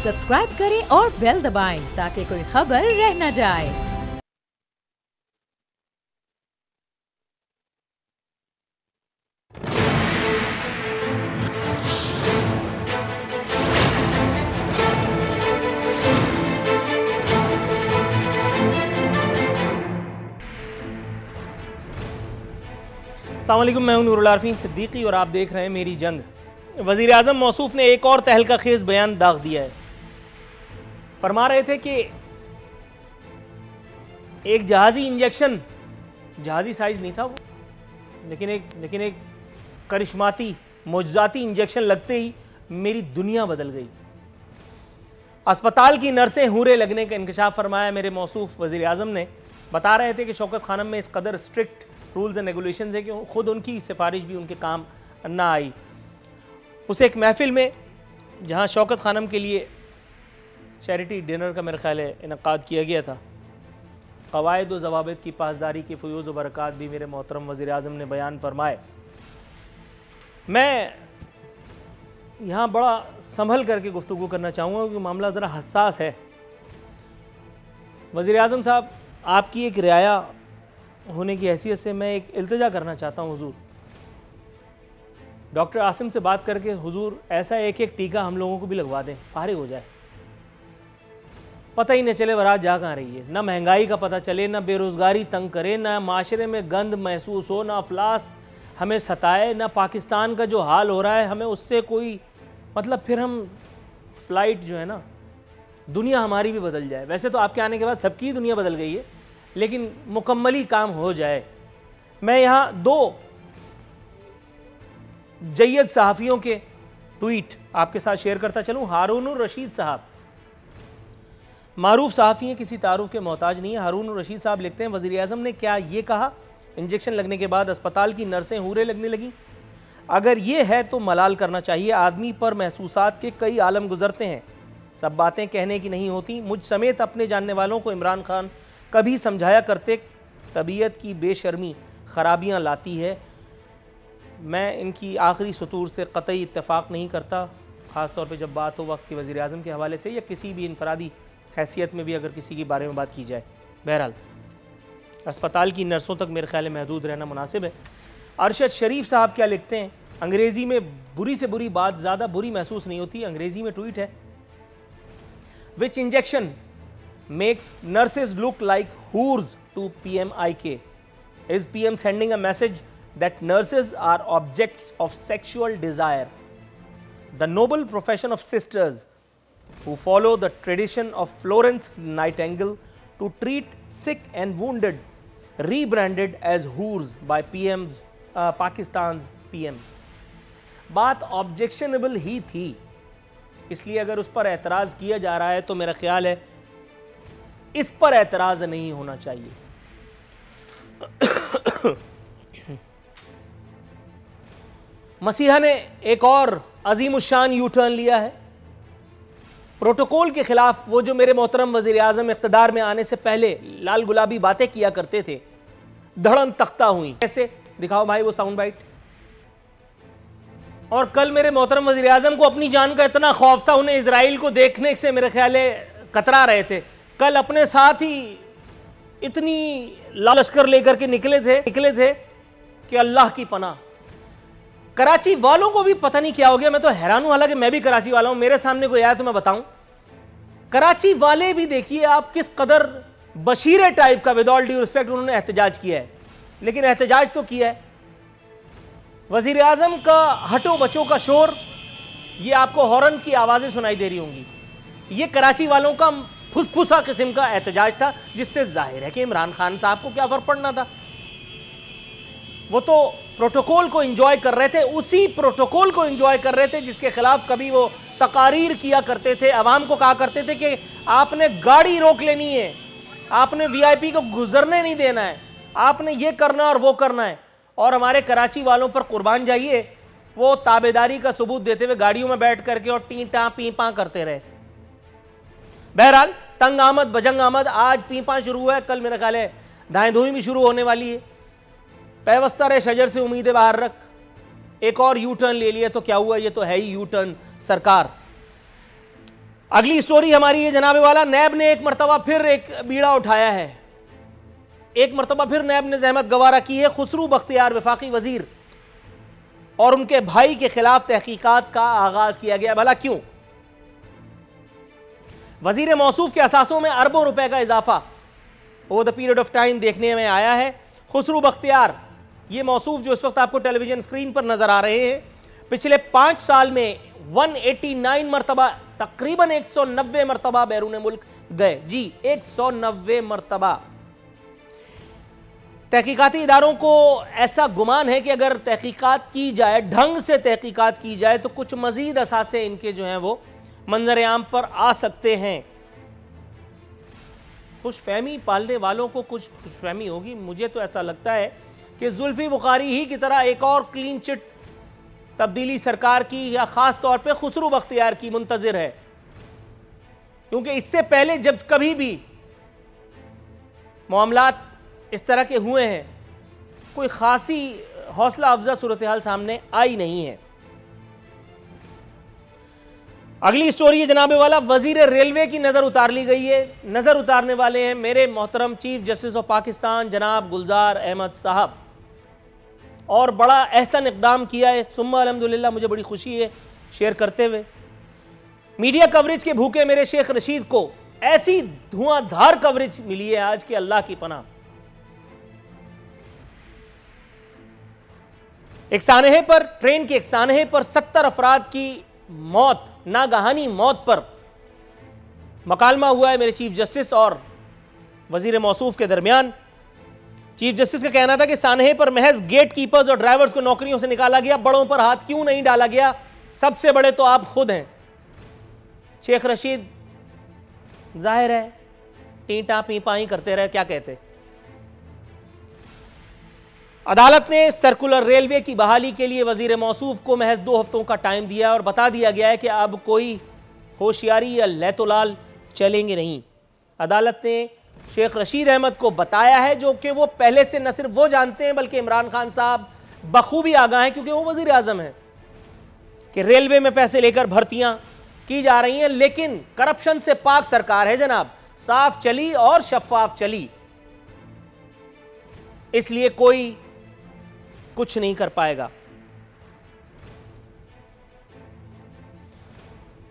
Subscribe करें और bell दबाएं ताकि कोई खबर रह न जाए। अस्सलाम वालेकुम, मैं हूं नूरुल आरफीन सिद्दीकी और आप देख रहे हैं मेरी जंग। वज़ीर आज़म मौसूफ ने एक और तहलका खेज बयान दाग दिया है। फरमा रहे थे कि एक जहाज़ी इंजेक्शन, जहाज़ी साइज नहीं था वो, लेकिन एक करिश्माती मोजज़ाती इंजेक्शन लगते ही मेरी दुनिया बदल गई। अस्पताल की नर्सें हूरे लगने का इंकशाफ फरमाया मेरे मौसूफ वज़ीर आज़म ने। बता रहे थे कि शौकत खानम में इस कदर स्ट्रिक्ट रूल्स एंड रेगुलेशंस है कि खुद उनकी सिफारिश भी उनके काम ना आई। उस एक महफिल में जहां शौकत खानम के लिए चैरिटी डिनर का मेरा ख्याल है इनकाद किया गया था, क़वाइद व ज़वाबित की पासदारी के फ़यूज़ व बरक़ात भी मेरे मोहतरम वज़ीर आज़म ने बयान फरमाए। मैं यहाँ बड़ा संभल करके गुफ्तगू करना चाहूँगा क्योंकि मामला ज़रा हसास है। वज़ीर आज़म साहब, आपकी एक रियाया होने की हैसियत से मैं एक इल्तिजा करना चाहता हूँ हुजूर, डॉक्टर आसिम से बात करके हुजूर ऐसा एक टीका हम लोगों को भी लगवा दें, फारिग हो जाए, पता ही न चले बारात जा कहाँ रही है, ना महंगाई का पता चले, ना बेरोज़गारी तंग करे, ना माशरे में गंद महसूस हो, ना अफलास हमें सताए, ना पाकिस्तान का जो हाल हो रहा है हमें उससे कोई मतलब, फिर हम फ्लाइट जो है ना, दुनिया हमारी भी बदल जाए। वैसे तो आपके आने के बाद सबकी दुनिया बदल गई है, लेकिन मुकम्मली काम हो जाए। मैं यहाँ दो जय्यद सहाफ़ियों के ट्वीट आपके साथ शेयर करता चलूँ। हारून रशीद साहब मारूफ सहाफ़ी हैं, किसी तारुफ के मोहताज नहीं है। हारून रशीद साहब लिखते हैं, वज़ीर आज़म ने क्या ये कहा इंजेक्शन लगने के बाद अस्पताल की नर्सें हूरे लगने लगी? अगर ये है तो मलाल करना चाहिए। आदमी पर महसूसात के कई आलम गुजरते हैं, सब बातें कहने की नहीं होती। मुझ समेत अपने जानने वालों को इमरान खान कभी समझाया करते, तबीयत की बेशर्मी ख़राबियाँ लाती है। मैं इनकी आखिरी सतूर से क़तई इत्तेफाक नहीं करता, ख़ास तौर पे जब बात हो वक्त के वज़ीर आज़म के हवाले से या किसी भी इनफरादी हैसियत में भी अगर किसी के बारे में बात की जाए। बहरहाल अस्पताल की नर्सों तक मेरे ख्याल में महदूद रहना मुनासिब है। अरशद शरीफ साहब क्या लिखते हैं, अंग्रेज़ी में बुरी से बुरी बात ज़्यादा बुरी महसूस नहीं होती। अंग्रेज़ी में ट्वीट है, विच injection makes nurses look like whores to PMIK? Is PM sending a message that nurses are objects of sexual desire? The noble profession of sisters who follow the tradition of Florence Nightingale to treat sick and wounded, rebranded as whores by Pakistan's PM. बात objectionable ही थी, इसलिए अगर उस पर एतराज़ किया जा रहा है तो मेरा ख्याल है इस पर एतराज नहीं होना चाहिए। मसीहा ने एक और अजीमुशान यू टर्न लिया है। प्रोटोकॉल के खिलाफ वो जो मेरे मोहतरम वज़ीर आज़म इक़्तिदार में आने से पहले लाल गुलाबी बातें किया करते थे, धड़न तख्ता हुई। कैसे? दिखाओ भाई वो साउंड बाइट। और कल मेरे मोहतरम वज़ीर आज़म को अपनी जान का इतना खौफ था, उन्हें इजराइल को देखने से मेरे ख्याल है कतरा रहे थे। कल अपने साथ ही इतनी लश्कर लेकर के निकले थे कि अल्लाह की पनाह। कराची वालों को भी पता नहीं क्या हो गया, मैं तो हैरान हूं, हालांकि मैं भी कराची वाला हूं, मेरे सामने कोई आया तो मैं बताऊं। कराची वाले भी देखिए आप किस कदर बशीरे टाइप का, विद ऑल ड्यू रिस्पेक्ट, उन्होंने एहतजाज किया है। लेकिन एहतजाज तो किया है, वजीर आजम का हटो बचो का शोर, ये आपको हॉर्न की आवाजें सुनाई दे रही होंगी, ये कराची वालों का फुसफुसा किस्म का एहतजाज था, जिससे जाहिर है कि इमरान खान साहब को क्या फर्क पड़ना था। वो तो प्रोटोकॉल को एंजॉय कर रहे थे, उसी प्रोटोकॉल को एंजॉय कर रहे थे जिसके खिलाफ कभी वो तकारीर किया करते थे, अवाम को कहा करते थे कि आपने गाड़ी रोक लेनी है, आपने वीआईपी को गुजरने नहीं देना है, आपने ये करना और वो करना है। और हमारे कराची वालों पर कुर्बान जाइए, वो ताबेदारी का सबूत देते हुए गाड़ियों में बैठ करके और टी टा पी पा करते रहे। बहरहाल तंग आमद बजंग आमद, आज पीपा शुरू हुआ है, कल मेरा ख्याल है धाएं धुई भी शुरू होने वाली है। पैवस्ता रे शजर से उम्मीदें बाहर रख, एक और यू टर्न ले लिया तो क्या हुआ, ये तो है ही यू टर्न सरकार। अगली स्टोरी हमारी है जनाबे वाला, नैब ने एक मरतबा फिर एक बीड़ा उठाया है। एक मरतबा फिर नैब ने जहमत गवारा की है खुसरू बख्तियार वफाकी वजीर और उनके भाई के खिलाफ तहकीकात का आगाज किया गया। भला क्यों? वजीर मौसूफ के असासों में अरबों रुपए का इजाफा over the period of time देखने में आया है। खुसरू बख्तियार, ये मौसूफ जो इस वक्त आपको टेलीविजन स्क्रीन पर नजर आ रहे हैं, पिछले 5 साल में 189 मरतबा, तकरीबन 190 मरतबा बैरून मुल्क गए। जी 190 मरतबा। तहकीकाती इदारों को ऐसा गुमान है कि अगर तहकीकात की जाए, ढंग से तहकीकात की जाए, तो कुछ मजीद असासे इनके जो हैं वो मंजर आम पर आ सकते हैं। खुशफहमी पालने वालों को कुछ खुशफहमी होगी। मुझे तो ऐसा लगता है कि जुल्फी बुखारी ही की तरह एक और क्लीन चिट तब्दीली सरकार की या खास तौर पे खुसरू बख्तियार की मुंतजिर है, क्योंकि इससे पहले जब कभी भी मामलात इस तरह के हुए हैं, कोई खासी हौसला अफजा सूरत हाल सामने आई नहीं है। अगली स्टोरी है जनाबे वाला, वजीर रेलवे की नजर उतार ली गई है। नजर उतारने वाले हैं मेरे मोहतरम चीफ जस्टिस ऑफ पाकिस्तान जनाब गुलजार अहमद साहब, और बड़ा एहसन इक़दाम किया है। सुम्मा अल्हम्दुलिल्लाह, मुझे बड़ी खुशी है शेयर करते हुए। मीडिया कवरेज के भूखे मेरे शेख रशीद को ऐसी धुआंधार कवरेज मिली है आज के अल्लाह की पनाह। एक सानहे पर, ट्रेन के एक सानहे पर 70 अफराद की मौत, नागहानी मौत पर मकालमा हुआ है मेरे चीफ जस्टिस और वजीर मौसूफ के दरमियान। चीफ जस्टिस का कहना था कि सानहे पर महज गेट कीपर्स और ड्राइवर्स को नौकरियों से निकाला गया, बड़ों पर हाथ क्यों नहीं डाला गया? सबसे बड़े तो आप खुद हैं। शेख रशीद जाहिर है टीटा पीपा ही करते रहे, क्या कहते। अदालत ने सर्कुलर रेलवे की बहाली के लिए वजीर मौसूफ को महज 2 हफ्तों का टाइम दिया और बता दिया गया है कि अब कोई होशियारी या लैतोलाल चलेंगे नहीं। अदालत ने शेख रशीद अहमद को बताया है, जो कि वो पहले से न सिर्फ वो जानते हैं बल्कि इमरान खान साहब बखूबी आगाह हैं, क्योंकि वो वजीर आजम हैं, कि रेलवे में पैसे लेकर भर्तियां की जा रही हैं, लेकिन करप्शन से पाक सरकार है जनाब, साफ चली और शफाफ चली, इसलिए कोई कुछ नहीं कर पाएगा।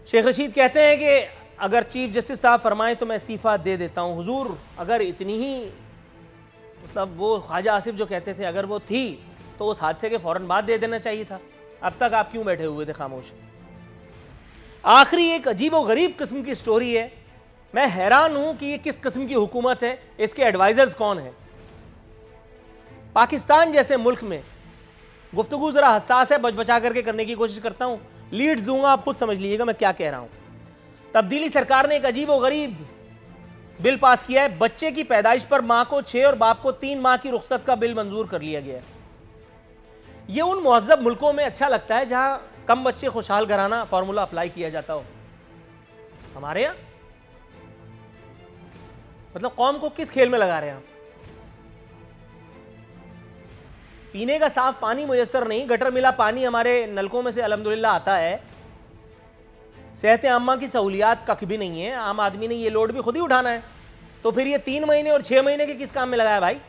शेख रशीद कहते हैं कि अगर चीफ जस्टिस साहब फरमाएं तो मैं इस्तीफा दे देता हूं। हुजूर, अगर इतनी ही, मतलब वो ख्वाजा आसिफ जो कहते थे, अगर वो थी तो उस हादसे के फौरन बाद दे देना चाहिए था। अब तक आप क्यों बैठे हुए थे खामोश? आखिरी एक अजीब व गरीब किस्म की स्टोरी है। मैं हैरान हूं कि ये किस किस्म की हुकूमत है, इसके एडवाइजर्स कौन है। पाकिस्तान जैसे मुल्क में गुफ्तगू जरा हसास है, बच बचा करके करने की कोशिश करता हूं, लीड्स दूंगा, आप खुद समझ लीजिएगा मैं क्या कह रहा हूं। तब्दीली सरकार ने एक अजीब व गरीब बिल पास किया है। बच्चे की पैदाइश पर मां को 6 और बाप को 3 माह की रुख्सत का बिल मंजूर कर लिया गया है। यह उन मुहज़्ज़ब मुल्कों में अच्छा लगता है जहां कम बच्चे खुशहाल घराना फॉर्मूला अप्लाई किया जाता हो। हमारे यहां मतलब कौम को किस खेल में लगा रहे हैं आप? पीने का साफ पानी मुयस्सर नहीं, गटर मिला पानी हमारे नलकों में से अल्हम्दुलिल्लाह आता है। सेहत आम्मा की सहूलियात कख भी नहीं है, आम आदमी ने ये लोड भी खुद ही उठाना है, तो फिर ये 3 महीने और 6 महीने के किस काम में लगाया भाई?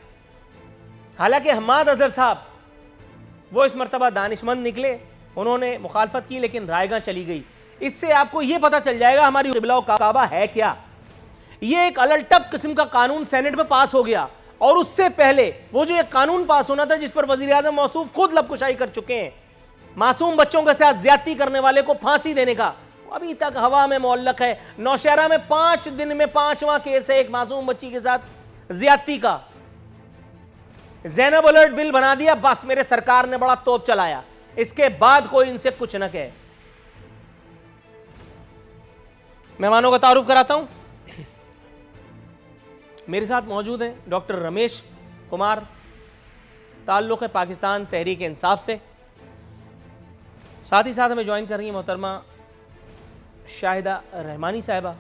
हालांकि हम्माद अजहर साहब वो इस मरतबा दानिशमंद निकले, उन्होंने मुखालफत की, लेकिन रायगा चली गई। इससे आपको ये पता चल जाएगा हमारी क़िबला व काबा है क्या। ये एक अलटप किस्म का कानून सेनेट में पास हो गया, और उससे पहले वो जो एक कानून पास होना था जिस पर वजीर आजम मौसूफ खुद लबकुशाई कर चुके हैं, मासूम बच्चों के साथ ज्यादती करने वाले को फांसी देने का, अभी तक हवा में मुअल्लक है। नौशहरा में 5 दिन में 5वां केस है एक मासूम बच्ची के साथ ज्यादती का। ज़ैनब अलर्ट बिल बना दिया, बस मेरे सरकार ने बड़ा तोप चलाया, इसके बाद कोई इनसे कुछ न कहे। मेहमानों का तारुफ कराता हूं। मेरे साथ मौजूद हैं डॉक्टर रमेश कुमार, ताल्लुक़ है पाकिस्तान तहरीक इंसाफ से। साथ ही साथ हमें ज्वाइन कर रही है मोहतरमा शाहिदा रहमानी साहिबा,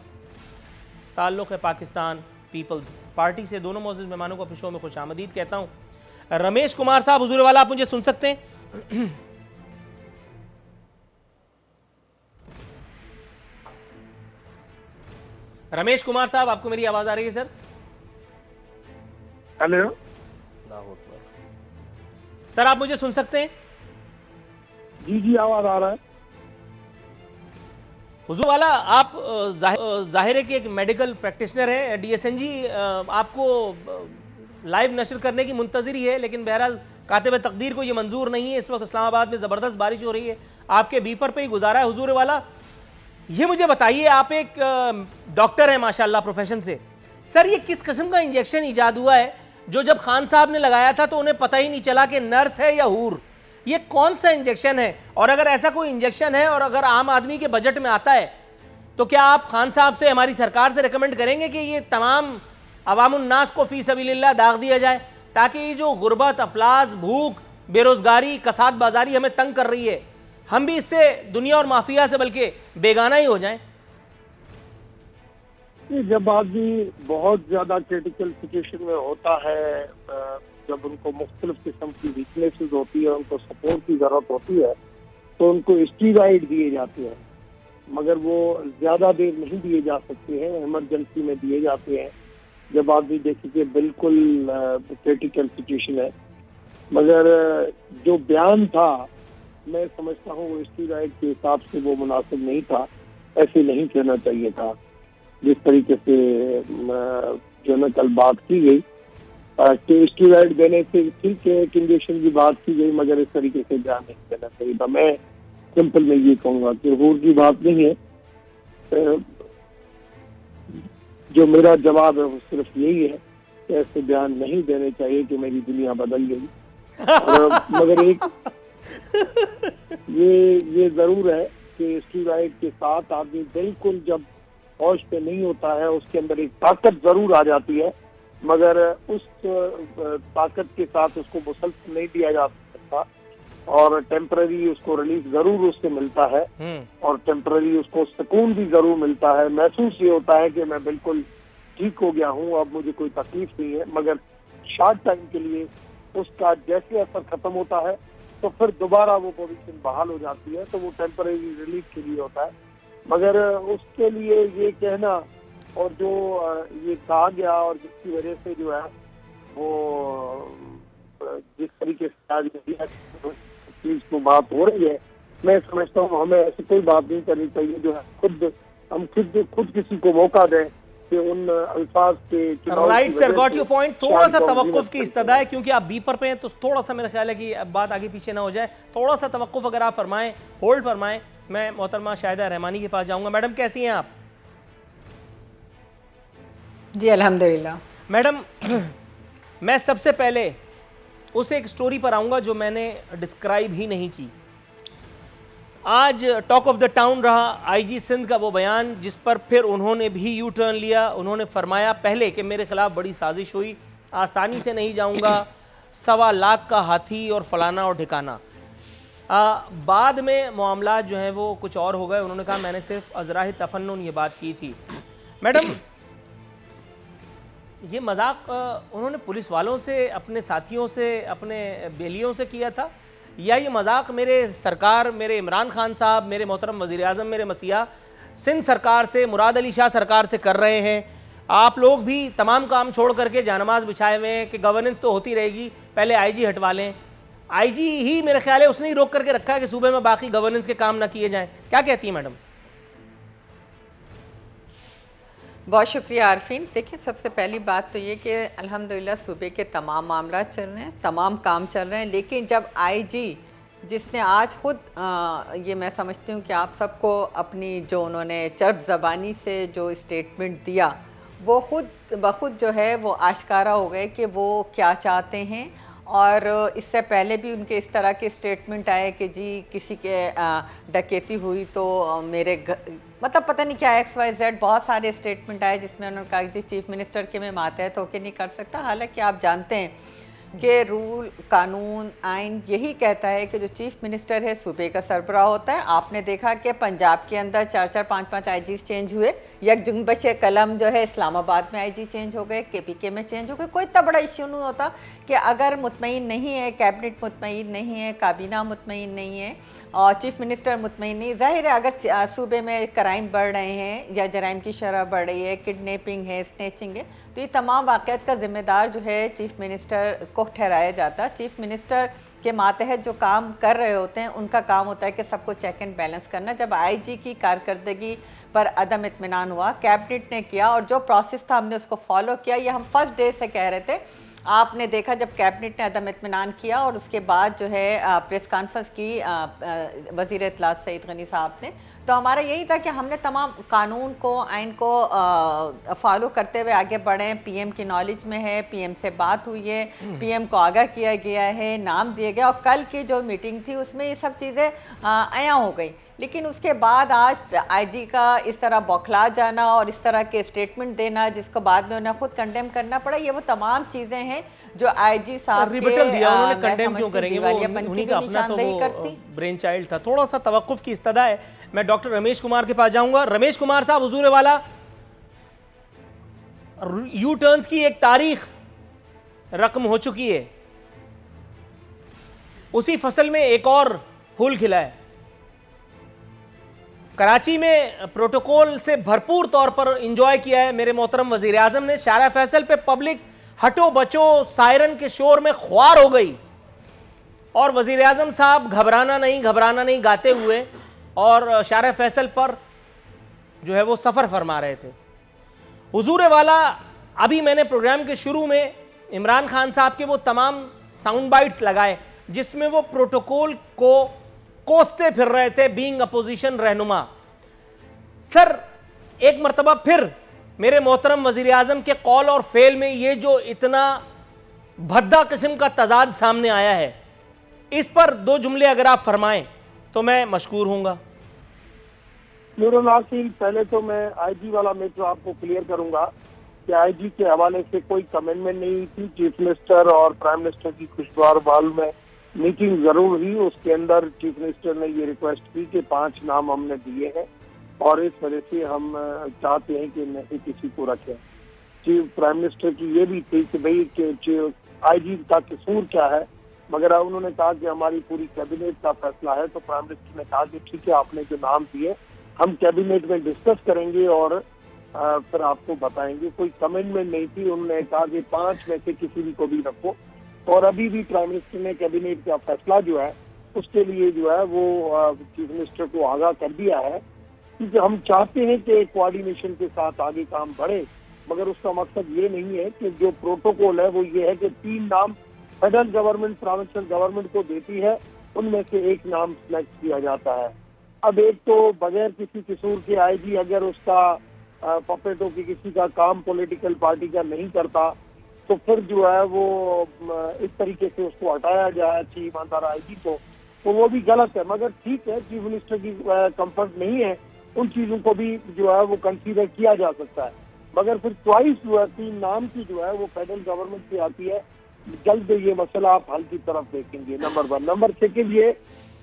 ताल्लुक़ है पाकिस्तान पीपल्स पार्टी से। दोनों मौजूद मेहमानों को अपने शो में खुशामदीद कहता हूँ। रमेश कुमार साहब, हुजूर वाला, आप मुझे सुन सकते हैं? रमेश कुमार साहब, आपको मेरी आवाज आ रही है सर? हेलो सर, आप मुझे सुन सकते हैं? जी जी, आवाज आ रहा है। हुजूर वाला, आप जाहिर है कि एक मेडिकल प्रैक्टिशनर है। डीएसएनजी आपको लाइव नशर करने की मुंतजरी है, लेकिन बहरहाल कातिब तकदीर को ये मंजूर नहीं है। इस वक्त इस्लामाबाद में ज़बरदस्त बारिश हो रही है, आपके बीपर पे ही गुजारा है। हुजूर वाला, ये मुझे बताइए, आप एक डॉक्टर हैं माशाल्लाह प्रोफेशन से, सर ये किस किस्म का इंजेक्शन ईजाद हुआ है जो जब खान साहब ने लगाया था तो उन्हें पता ही नहीं चला कि नर्स है या हूर? ये कौन सा इंजेक्शन है? और अगर ऐसा कोई इंजेक्शन है और अगर आम आदमी के बजट में आता है तो क्या आप खान साहब से, हमारी सरकार से रिकमेंड करेंगे कि ये तमाम अवामुन्नास को फी सबीलिल्लाह दाग दिया जाए, ताकि ये जो गुर्बत, अफलास, भूख, बेरोजगारी, कसाद बाजारी हमें तंग कर रही है, हम भी इससे, दुनिया और माफिया से बल्कि बेगाना ही हो जाएं? जब आदमी बहुत ज्यादा क्रिटिकल सिचुएशन में होता है, जब उनको मुख्तलिफ किस्म की वीकनेसेस होती है, उनको सपोर्ट की जरूरत होती है, तो उनको स्टीरॉइड दिए जाते हैं, मगर वो ज्यादा देर नहीं दिए जा सकते हैं, इमरजेंसी में दिए जाते हैं जब आदमी देखे कि बिल्कुल क्रिटिकल सिचुएशन है। मगर जो बयान था, मैं समझता हूँ वो स्टीरॉइड के हिसाब से वो मुनासिब नहीं था, ऐसे नहीं कहना चाहिए था। जिस तरीके से जो ना कल बात की गई कि स्टीरॉइड देने से ठीक है, इंजेक्शन की बात की गई, मगर इस तरीके से बयान नहीं देना चाहिए था। मैं सिंपल में ये कहूँगा कि हूर की बात नहीं है। जो मेरा जवाब है वो सिर्फ यही है कि ऐसे बयान नहीं देने चाहिए कि मेरी दुनिया बदल गई। मगर एक ये जरूर है कि स्टीरॉइड के साथ आदमी बिल्कुल जब होश पे नहीं होता है, उसके अंदर एक ताकत जरूर आ जाती है, मगर उस ताकत के साथ उसको मुसलसल नहीं दिया जा सकता, और टेम्पररी उसको रिलीफ जरूर उससे मिलता है, और टेम्पररी उसको सुकून भी जरूर मिलता है। महसूस ये होता है कि मैं बिल्कुल ठीक हो गया हूँ, अब मुझे कोई तकलीफ नहीं है, मगर शॉर्ट टाइम के लिए उसका जैसे असर खत्म होता है तो फिर दोबारा वो पोजीशन बहाल हो जाती है, तो वो टेम्पररी रिलीफ के लिए होता है। मगर उसके लिए ये कहना और जो ये कहा गया और जिसकी वजह से जो है वो जिस तरीके से आज चीज को बात हो रही है, मैं समझता हूँ हमें ऐसी कोई बात नहीं करनी चाहिए जो है हम खुद किसी को मौका दें कि उन अल्फाज के। Right sir, got your point. थोड़ा सा तवक्कुफ की इस्तदा है, क्योंकि आप बीपर पे हैं, तो थोड़ा सा मेरा ख्याल है कि बात आगे पीछे ना हो जाए। थोड़ा सा तवक्कुफ अगर आप फरमाएं, होल्ड फरमाएं। मैं मोहतरमा शाहिदा रहमानी के पास जाऊंगा। मैडम कैसी हैं आप? जी अल्हम्दुलिल्लाह। मैडम, मैं सबसे पहले उस एक स्टोरी पर आऊंगा जो मैंने डिस्क्राइब ही नहीं की। आज टॉक ऑफ द टाउन रहा आईजी सिंध का वो बयान, जिस पर फिर उन्होंने भी यू टर्न लिया। उन्होंने फरमाया पहले कि मेरे खिलाफ बड़ी साजिश हुई, आसानी से नहीं जाऊंगा, 1.25 लाख का हाथी और फलाना और ठिकाना। बाद में मामला जो हैं वो कुछ और हो गए। उन्होंने कहा मैंने सिर्फ अजराह तफन्नुन ये बात की थी। मैडम, ये मजाक उन्होंने पुलिस वालों से, अपने साथियों से, अपने बेलियों से किया था, या ये मजाक मेरे सरकार, मेरे इमरान खान साहब, मेरे मोहतरम वज़ीर आज़म, मेरे मसीहा सिंध सरकार से, मुराद अली शाह सरकार से कर रहे हैं? आप लोग भी तमाम काम छोड़ करके जानमाज बिछाए हुए हैं कि गवर्नेंस तो होती रहेगी, पहले आईजी हटवा लें। आईजी ही मेरे ख्याल है उसने ही रोक करके रखा है कि सूबे में बाकी गवर्नेंस के काम ना किए जाएं। क्या कहती है मैडम? बहुत शुक्रिया आरफीन। देखिए, सबसे पहली बात तो ये कि अल्हम्दुलिल्लाह सूबे के तमाम मामला चल रहे हैं, तमाम काम चल रहे हैं, लेकिन जब आईजी जिसने आज खुद ये मैं समझती हूँ कि आप सबको अपनी जो उन्होंने चर्ब ज़बानी से जो स्टेटमेंट दिया, वो खुद बखुद जो है वो आश्कारा हो गए कि वो क्या चाहते हैं। और इससे पहले भी उनके इस तरह के स्टेटमेंट आए कि जी किसी के डकैती हुई तो मेरे मतलब पता नहीं क्या XYZ, बहुत सारे स्टेटमेंट आए जिसमें उन्होंने कहा जी चीफ मिनिस्टर के मैं मातहत होकर नहीं कर सकता। हालांकि आप जानते हैं कि रूल, कानून, आइन यही कहता है कि जो चीफ मिनिस्टर है सूबे का सरबराह होता है। आपने देखा कि पंजाब के अंदर 4-4, 5-5 आईजी चेंज हुए, यक जुम्बश कलम जो है इस्लामाबाद में आईजी चेंज हो गए, KPK में चेंज हो गए। कोई इतना बड़ा इश्यू नहीं होता कि अगर मुतमईन नहीं है, कैबिनेट मुतमईन नहीं है, काबीना मुतमईन नहीं है और चीफ मिनिस्टर मुतमईन नहीं। जाहिर है अगर सूबे में क्राइम बढ़ रहे हैं या जराइम की शरह बढ़ रही है, किडनैपिंग है, स्नैचिंग है, तो ये तमाम वाक़यात का जिम्मेदार जो है चीफ मिनिस्टर को ठहराया जाता है। चीफ मिनिस्टर के मातहत जो काम कर रहे होते हैं उनका काम होता है कि सबको चेक एंड बैलेंस करना। जब आईजी की कारकर्दगी पर अदम इत्मीनान हुआ, कैबिनेट ने किया और जो प्रोसेस था हमने उसको फॉलो किया। ये हम फर्स्ट डे से कह रहे थे। आपने देखा जब कैबिनेट ने अदम इत्मीनान किया और उसके बाद जो है प्रेस कॉन्फ्रेंस की वज़ीर इत्तलात सईद गनी साहब ने, तो हमारा यही था कि हमने तमाम कानून को, आइन को फॉलो करते हुए आगे बढ़ें। पीएम की नॉलेज में है, पीएम से बात हुई है, पीएम को आगाह किया गया है, नाम दिए गए, और कल की जो मीटिंग थी उसमें ये सब चीज़ें आया हो गई। लेकिन उसके बाद आज आईजी का इस तरह बौखला जाना और इस तरह के स्टेटमेंट देना जिसको बाद में उन्हें खुद कंडेम करना पड़ा, ये वो तमाम चीज़ें हैं जो आईजी साहब रिबेटल दिया उन्होंने, कंडेम क्यों करेंगे, वो उन्हीं का अपना तो वो ब्रेन चाइल्ड था। थोड़ा सा तवक्कुफ की इस्तदा है। मैं डॉक्टर रमेश कुमार के पास जाऊंगा। रमेश कुमार साहब, हुजूर वाला यू टर्न्स की एक तारीख रकम हो चुकी है, उसी फसल में एक और फूल खिला है। कराची में प्रोटोकॉल से भरपूर तौर पर एंजॉय किया है मेरे मोहतरम वजीर आजम ने। शारा फैसल पे पब्लिक हटो बचो सायरन के शोर में ख्वार हो गई और वजीर आजम साहब घबराना नहीं गाते हुए और शारा फैसल पर जो है वो सफर फरमा रहे थे। हुजूर वाला, अभी मैंने प्रोग्राम के शुरू में इमरान खान साहब के वो तमाम साउंड बाइट्स लगाए जिसमें वो प्रोटोकॉल को कोसते फिर रहे थे, बीइंग अपोजिशन रहनुमा। सर, एक मर्तबा फिर मेरे मोहतरम वजीर आजम के कौल और फेल में ये जो इतना भद्दा किस्म का तजाद सामने आया है, इस पर दो जुमले अगर आप फरमाएं तो मैं मशकूर हूंगा। नासिर, पहले तो मैं आईजी वाला मैटर आपको क्लियर करूंगा कि आईजी के हवाले से कोई कमेंटमेंट नहीं थी। चीफ मिनिस्टर और प्राइम मिनिस्टर की खुशगवार बाल में मीटिंग जरूर हुई। उसके अंदर चीफ मिनिस्टर ने ये रिक्वेस्ट की कि 5 नाम हमने दिए हैं और इस वजह से हम चाहते हैं कि नहीं किसी को रखें। चीफ प्राइम मिनिस्टर की ये भी थी कि भाई आईजी का कसूर क्या है, मगर उन्होंने कहा कि हमारी पूरी कैबिनेट का फैसला है। तो प्राइम मिनिस्टर ने कहा कि ठीक है, आपने जो नाम दिए हम कैबिनेट में डिस्कस करेंगे और फिर आपको बताएंगे। कोई कमेंटमेंट नहीं थी। उन्होंने कहा कि 5 में से किसी भी को भी रखो। और अभी भी प्राइम मिनिस्टर ने कैबिनेट का फैसला जो है उसके लिए जो है वो चीफ मिनिस्टर को आगाह कर दिया है, क्योंकि हम चाहते हैं कि कोऑर्डिनेशन के साथ आगे काम बढ़े। मगर उसका मकसद ये नहीं है कि जो प्रोटोकॉल है वो ये है कि 3 नाम फेडरल गवर्नमेंट प्रोविंशियल गवर्नमेंट को देती है, उनमें से एक नाम सिलेक्ट किया जाता है। अब एक तो बगैर किसी कसूर के आईजी अगर उसका पपेटो की किसी का काम पॉलिटिकल पार्टी का नहीं करता तो फिर जो है वो इस तरीके से उसको हटाया जाए अच्छी ईमानदार आईजी को, तो वो भी गलत है। मगर ठीक है, चीफ मिनिस्टर की कंफर्ट नहीं है, उन चीजों को भी जो है वो कंसीडर किया जा सकता है। मगर फिर चॉइस जो है 3 नाम की जो है वो फेडरल गवर्नमेंट से आती है। जल्द ये मसला आप हल की तरफ देखेंगे, नंबर 1। नंबर 2 ये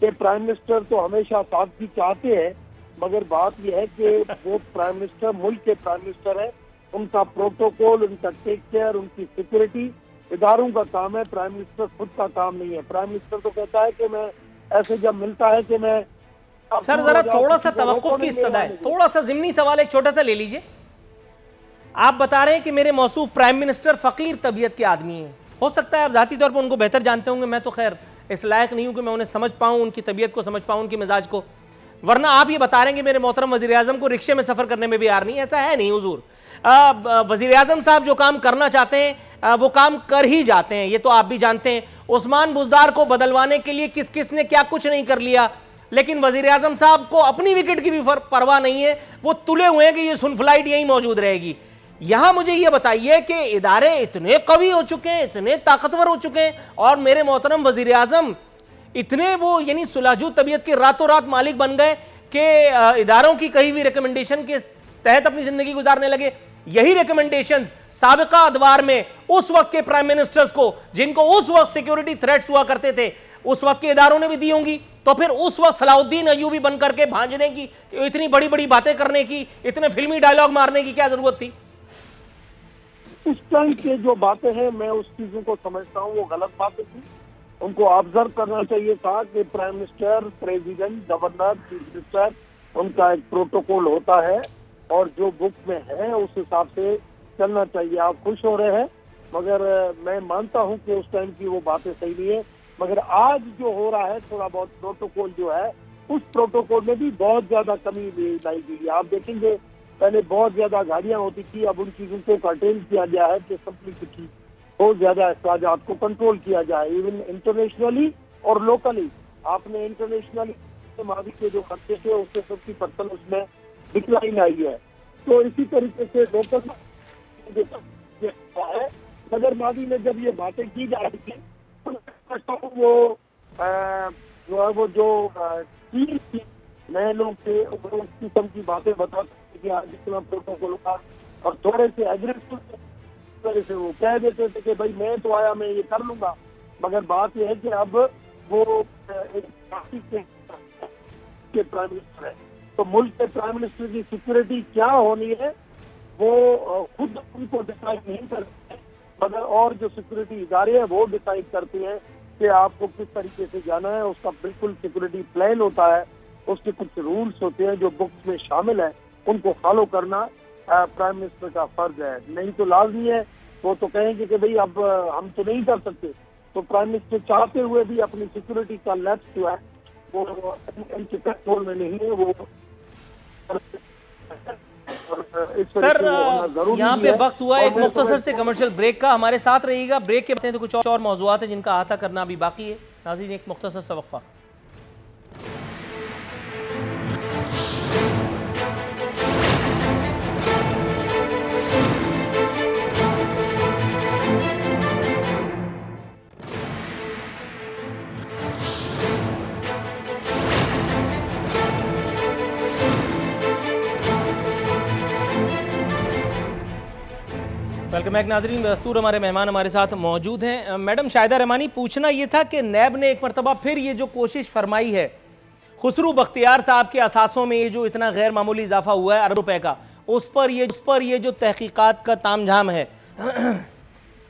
कि प्राइम मिनिस्टर तो हमेशा सादगी चाहते हैं, मगर बात यह है कि वो प्राइम मिनिस्टर मुल्क के प्राइम मिनिस्टर है। उनका प्रोटोकॉल, उनका टेक केयर, उनकी सिक्योरिटी इदारों का काम है, प्राइम मिनिस्टर खुद का काम नहीं है। प्राइम मिनिस्टर तो कहता है कि मैं ऐसे जब मिलता है कि मैं सर जरा थोड़ा सा तवक्कुफ की इस्तदा है, थोड़ा सा ज़िमनी सवाल एक छोटा सा ले लीजिए। आप बता रहे हैं कि मेरे मौसूफ प्राइम मिनिस्टर फकीर तबीयत के आदमी हैं। हो सकता है आप ज़ाती तौर पर उनको बेहतर जानते होंगे, मैं तो खैर इस लायक नहीं हूं कि मैं उन्हें समझ पाऊं, उनकी तबीयत को समझ पाऊं, उनके मिजाज को। वरना आप ये बता रहे हैं कि मेरे मोहतरम वज़ीर आज़म को रिक्शे में सफ़र करने में भी यार नहीं, ऐसा है नहीं हुजूर। वज़ीर आज़म साहब जो काम करना चाहते हैं वो काम कर ही जाते हैं, ये तो आप भी जानते हैं। उस्मान बुज़दार को बदलवाने के लिए किस किस ने क्या कुछ नहीं कर लिया, लेकिन वज़ीर आज़म साहब को अपनी विकेट की भी परवाह नहीं है। वो तुले हुए हैं कि ये सुनफ्लाइट यहीं मौजूद रहेगी। यहां मुझे ये बताइए कि इदारे इतने कवी हो चुके हैं, इतने ताकतवर हो चुके हैं, और मेरे मोहतरम वज़ीर आज़म इतने वो यानी सुलझू तबीयत के रातों रात मालिक बन गए कि इदारों की कहीं भी रिकमेंडेशन के तहत अपनी जिंदगी गुजारने लगे। यही रिकमेंडेशंस साबिका अदवार में उस वक्त के प्राइम मिनिस्टर्स को, जिनको उस वक्त सिक्योरिटी थ्रेट्स हुआ करते थे, उस वक्त के इदारों ने भी दी होंगी। तो फिर उस वक्त सलाउद्दीन अय्यूबी बन करके भांजने की, इतनी बड़ी बड़ी बातें करने की, इतने फिल्मी डायलॉग मारने की क्या जरूरत थी? उस टाइम के जो बातें हैं मैं उस चीजों को समझता हूँ वो गलत बातें थी, उनको ऑब्जर्व करना चाहिए था कि prime minister, president, governor, chief minister, उनका एक प्रोटोकॉल होता है और जो बुक में है उस हिसाब से चलना चाहिए। आप खुश हो रहे हैं, मगर मैं मानता हूं कि उस टाइम की वो बातें सही नहीं है। मगर आज जो हो रहा है थोड़ा बहुत प्रोटोकॉल जो है, उस प्रोटोकॉल में भी बहुत ज्यादा कमी लाई गई है। आप देखेंगे पहले बहुत ज्यादा गाड़ियां होती थी, अब उन चीजों को कर्टेल किया गया है कि सिंपलिसिटी, बहुत ज्यादा अखराजात को कंट्रोल किया जाए, इवन इंटरनेशनली और लोकली। आपने इंटरनेशनली मादी के जो खर्चे थे उससे 50% उसमें डिक्लाइन आई है। तो इसी तरीके से लोकल है, मगर मादी में जब ये बातें की जा रही थी तो वो जो है वो जो टीम नए लोग थे वो उस किस्म की बातें बताते थे कि आज इतना प्रोटोकॉल का, और थोड़े से एग्रेसिव तरह से वो कह देते थे कि भाई मैं तो आया, मैं ये कर लूंगा। मगर बात यह है कि अब वो एक पार्टी के प्राइम मिनिस्टर है, तो मुल्क के प्राइम मिनिस्टर की सिक्योरिटी क्या होनी है वो खुद उनको डिसाइड नहीं करते, मगर और जो सिक्योरिटी इदारे हैं वो डिसाइड करते हैं कि आपको किस तरीके से जाना है। उसका बिल्कुल सिक्योरिटी प्लान होता है, उसके कुछ रूल्स होते हैं जो बुक्स में शामिल है, उनको फॉलो करना प्राइम मिनिस्टर का फर्ज है। नहीं तो लाजमी है, वो तो कहेंगे कि भाई अब हम तो नहीं कर सकते। तो प्राइम मिनिस्टर चाहते हुए भी अपनी सिक्योरिटी का लैप्स जो है वो इनके कंट्रोल में नहीं है। वो सर यहाँ पे वक्त हुआ एक मुख्तसर से कमर्शियल ब्रेक का, हमारे साथ रहिएगा। ब्रेक के बाद तो कुछ और मौजूआत हैं जिनका अहाता करना अभी बाकी है। नाज़रीन, एक मुख्तसर सा वक्फा। वेलकम बैक नाजरीन। दस्तूर हमारे मेहमान हमारे साथ मौजूद हैं। मैडम शाहिदा रहमानी, पूछना ये था कि नैब ने एक मरतबा फिर ये जो कोशिश फरमाई है, खुसरू बख्तियार साहब के असासों में ये जो इतना गैर मामूली इजाफा हुआ है अरब रुपए का, उस पर ये जो तहकीकात का तामझाम है,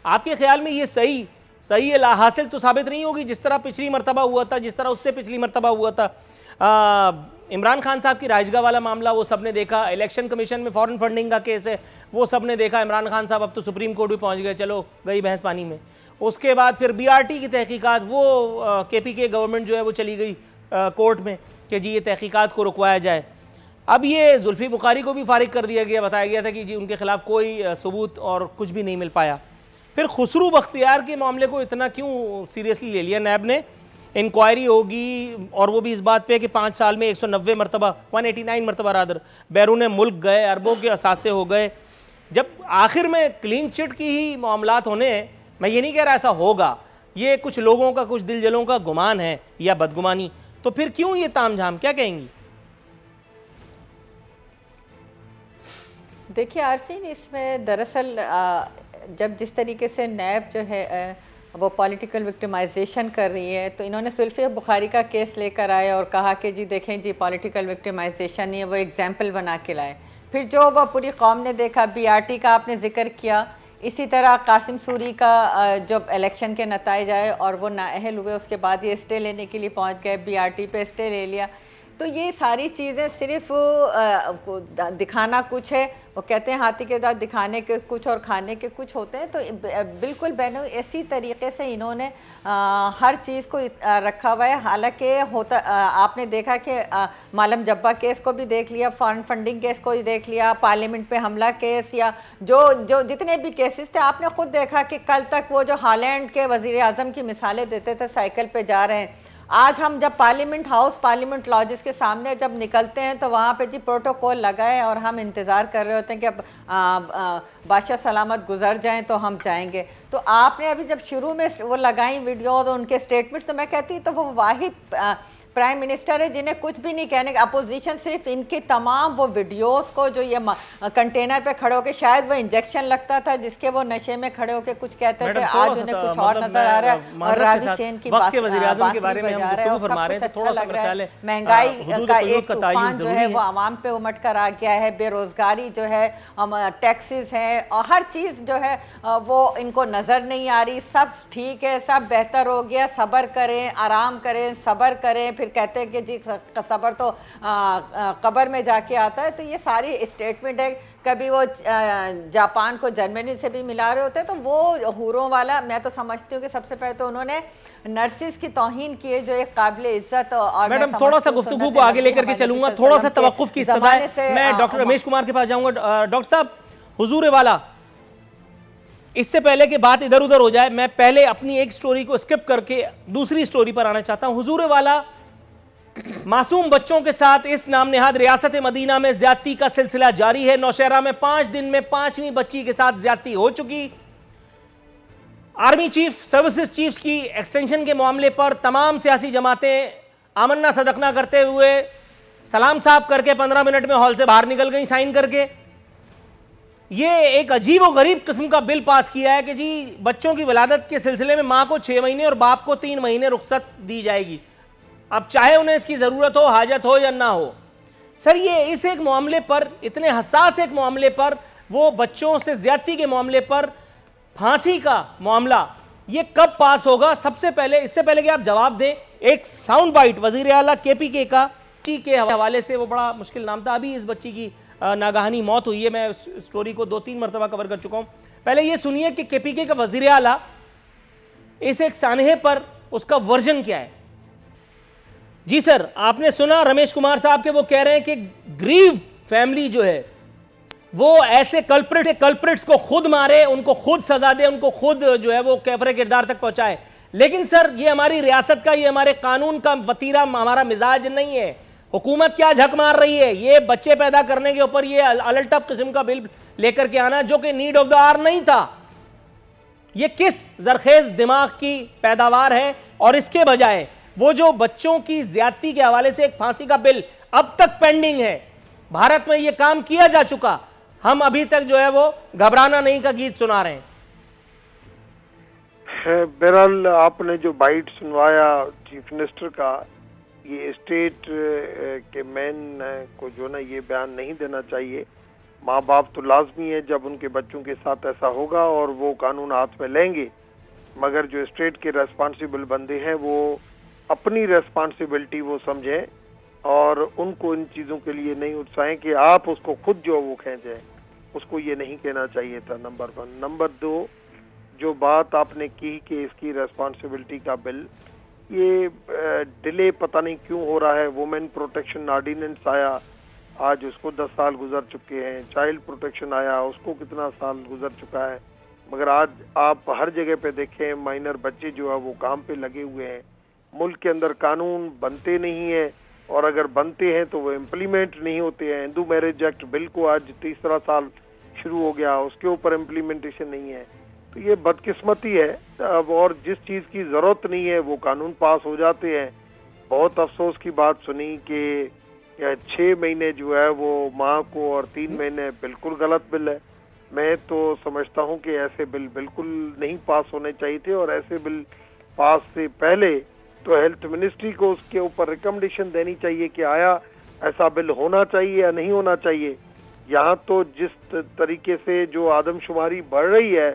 आपके ख्याल में ये सही है, हासिल तो साबित नहीं होगी जिस तरह पिछली मरतबा हुआ था, जिस तरह उससे पिछली मरतबा हुआ था। इमरान खान साहब की राजगा वाला मामला वो सब ने देखा, इलेक्शन कमीशन में फॉरेन फंडिंग का केस है वो सब ने देखा। इमरान खान साहब अब तो सुप्रीम कोर्ट भी पहुंच गए, चलो गई भैंस पानी में। उसके बाद फिर बीआरटी की तहकीकात, वो केपीके गवर्नमेंट जो है वो चली गई कोर्ट में कि जी ये तहकीकात को रुकवाया जाए। अब ये जुल्फी बुखारी को भी फारिग कर दिया गया, बताया गया था कि जी उनके खिलाफ कोई सबूत और कुछ भी नहीं मिल पाया। फिर खुसरू बख्तियार के मामले को इतना क्यों सीरियसली ले लिया नैब ने? इंक्वायरी होगी और वो भी इस बात पे कि 5 साल में 190 मरतबा 189 मरतबा रादर बैरून मुल्क गए, अरबों के असासे हो गए। जब आखिर में क्लीन चिट की ही मामलात होने, मैं ये नहीं कह रहा ऐसा होगा, ये कुछ लोगों का, कुछ दिलजलों का गुमान है या बदगुमानी, तो फिर क्यों ये तामझाम, क्या कहेंगी? देखिए आरफीन, इसमें दरअसल जब जिस तरीके से नैब जो है वो पॉलिटिकल विक्टिमाइजेशन कर रही है, तो इन्होंने जुल्फी बुखारी का केस लेकर आए और कहा कि जी देखें जी पॉलिटिकल विक्टिमाइजेशन नहीं है, वो एग्जाम्पल बना के लाए। फिर जो वह पूरी कौम ने देखा, बीआरटी का आपने जिक्र किया, इसी तरह कासिम सूरी का जब इलेक्शन के नताइज आए और वो नाअहल हुए, उसके बाद ये स्टे लेने के लिए पहुंच गए, बीआरटी पे स्टे ले लिया। तो ये सारी चीज़ें सिर्फ दिखाना कुछ है, वो कहते हैं हाथी के दांत दिखाने के कुछ और खाने के कुछ होते हैं। तो बिल्कुल बहनों इसी तरीके से इन्होंने हर चीज़ को रखा हुआ है। हालांकि होता आपने देखा कि मालम जब्बा केस को भी देख लिया, फॉरेन फंडिंग केस को भी देख लिया, पार्लियामेंट पे हमला केस, या जो जितने भी केसेस थे, आपने खुद देखा कि कल तक वो जो हालैंड के वज़ीर आज़म की मिसालें देते थे साइकिल पे जा रहे हैं, आज हम जब पार्लियामेंट हाउस, पार्लियामेंट लॉजेस के सामने जब निकलते हैं तो वहाँ पे जी प्रोटोकॉल लगा है और हम इंतज़ार कर रहे होते हैं कि अब बादशाह सलामत गुजर जाएं तो हम जाएंगे। तो आपने अभी जब शुरू में वो लगाई वीडियो और उनके स्टेटमेंट्स, तो मैं कहती तो वो वाहिद प्राइम मिनिस्टर है जिन्हें कुछ भी नहीं कहने, अपोजिशन सिर्फ इनके तमाम वो वीडियोस को जो ये कंटेनर पे खड़े होकर, शायद वो इंजेक्शन लगता था जिसके वो नशे में खड़े होकर कुछ कहते थे, आज उन्हें कुछ और नजर आ रहा है। और राजी चेन की बात के बारे में हम गुफ्तगू फरमा रहे हैं, थोड़ा सा लग रहा है महंगाई का एक तूफान जो है वो आवाम पे उमट कर आ गया है, बेरोजगारी जो है, टैक्सेस हैं और हर चीज जो है वो इनको नजर नहीं आ रही। सब ठीक है, सब बेहतर हो गया, सब्र करें, आराम करें, सब्र करें, फिर कहते हैं कि जी सब्र तो कब्र में जाके आता है। तो ये सारी स्टेटमेंट है। कभी वो जापान को जर्मनी से भी मिला रहे होते हैं, तो वो हूरों वाला, मैं तो समझती हूँ कि सबसे पहले तो उन्होंने नर्सिस की तौहीन की है जो एक काबिल इज्जत। और मैडम थोड़ा सा गुफ्तगू को आगे लेकर के चलूंगा, थोड़ा सा तवक्कुफ की इस्तदा है। मैं डॉक्टर रमेश कुमार के पास जाऊंगा। डॉक्टर साहब, हुजूर वाला, इससे पहले कि बात इधर उधर हो जाए, मैं पहले अपनी एक स्टोरी को स्किप करके दूसरी स्टोरी पर आना चाहता हूं। हुजूर वाला, मासूम बच्चों के साथ इस नाम नेहाद रियासत मदीना में ज्यादती का सिलसिला जारी है। नौशहरा में 5 दिन में 5वीं बच्ची के साथ ज्यादती हो चुकी। आर्मी चीफ, सर्विसेज चीफ की एक्सटेंशन के मामले पर तमाम सियासी जमातें आमन्ना सदकना करते हुए सलाम साहब करके 15 मिनट में हॉल से बाहर निकल गई साइन करके। ये एक अजीब और गरीब किस्म का बिल पास किया है कि जी बच्चों की विलादत के सिलसिले में मां को 6 महीने और बाप को 3 महीने रुख्सत दी जाएगी, अब चाहे उन्हें इसकी जरूरत हो, हाजत हो या ना हो। सर, ये इस एक मामले पर, इतने हसास एक मामले पर, वो बच्चों से ज्यादती के मामले पर फांसी का मामला, ये कब पास होगा? सबसे पहले, इससे पहले कि आप जवाब दें, एक साउंड बाइट वजीर आला KPK का के हवाले से, वो बड़ा मुश्किल नाम था। अभी इस बच्ची की नागहानी मौत हुई है, मैं स्टोरी को 2-3 मरतबा कवर कर चुका हूं। पहले ये सुनिए कि KPK का वजीर आला इस एक सानहे पर उसका वर्जन क्या है। जी सर, आपने सुना रमेश कुमार साहब के, वो कह रहे हैं कि ग्रीव फैमिली जो है वो ऐसे कल्प्रिट्स को खुद मारे, उनको खुद सजा दे, उनको खुद जो है वो कैफरे किरदार तक पहुंचाए। लेकिन सर, ये हमारी रियासत का, ये हमारे कानून का वतीरा, हमारा मिजाज नहीं है। हुकूमत क्या झक मार रही है, ये बच्चे पैदा करने के ऊपर ये अलटप किस्म का बिल लेकर के आना जो कि नीड ऑफ द आवर नहीं था। ये किस जरखेज दिमाग की पैदावार है? और इसके बजाय वो जो बच्चों की ज्यादती के हवाले से एक फांसी का बिल अब तक पेंडिंग है, भारत में ये काम किया जा चुका, हम अभी तक जो है वो घबराना नहीं का गीत सुना रहे हैं। बहरहाल आपने जो बाइट सुनवाया चीफ मिनिस्टर का, ये स्टेट के मैन को जो ना ये बयान नहीं देना चाहिए। माँ बाप तो लाजमी है जब उनके बच्चों के साथ ऐसा होगा और वो कानून हाथ में लेंगे, मगर जो स्टेट के रेस्पॉन्सिबल बंदे हैं वो अपनी रेस्पॉन्सिबिलिटी वो समझें और उनको इन चीज़ों के लिए नहीं उकसाएं कि आप उसको खुद जो वो खींचें। उसको ये नहीं कहना चाहिए था, नंबर 1। नंबर 2, जो बात आपने की कि इसकी रेस्पॉन्सिबिलिटी का बिल, ये डिले पता नहीं क्यों हो रहा है। वुमेन प्रोटेक्शन ऑर्डिनेंस आया, आज उसको 10 साल गुजर चुके हैं। चाइल्ड प्रोटेक्शन आया, उसको कितना साल गुजर चुका है। मगर आज आप हर जगह पे देखें, माइनर बच्चे जो है वो काम पे लगे हुए हैं। मुल्क के अंदर कानून बनते नहीं है और अगर बनते हैं तो वो इम्प्लीमेंट नहीं होते हैं। हिंदू मैरिज एक्ट बिल को आज 3रा साल शुरू हो गया, उसके ऊपर इम्प्लीमेंटेशन नहीं है। तो ये बदकिस्मती है। अब और जिस चीज़ की ज़रूरत नहीं है वो कानून पास हो जाते हैं। बहुत अफसोस की बात सुनी कि 6 महीने जो है वो माँ को और 3 महीने बिल्कुल गलत बिल है। मैं तो समझता हूँ कि ऐसे बिल बिल्कुल नहीं पास होने चाहिए थे और ऐसे बिल पास से पहले तो हेल्थ मिनिस्ट्री को उसके ऊपर रिकमेंडेशन देनी चाहिए कि आया ऐसा बिल होना चाहिए या नहीं होना चाहिए। यहाँ तो जिस तरीके से जो आदमशुमारी बढ़ रही है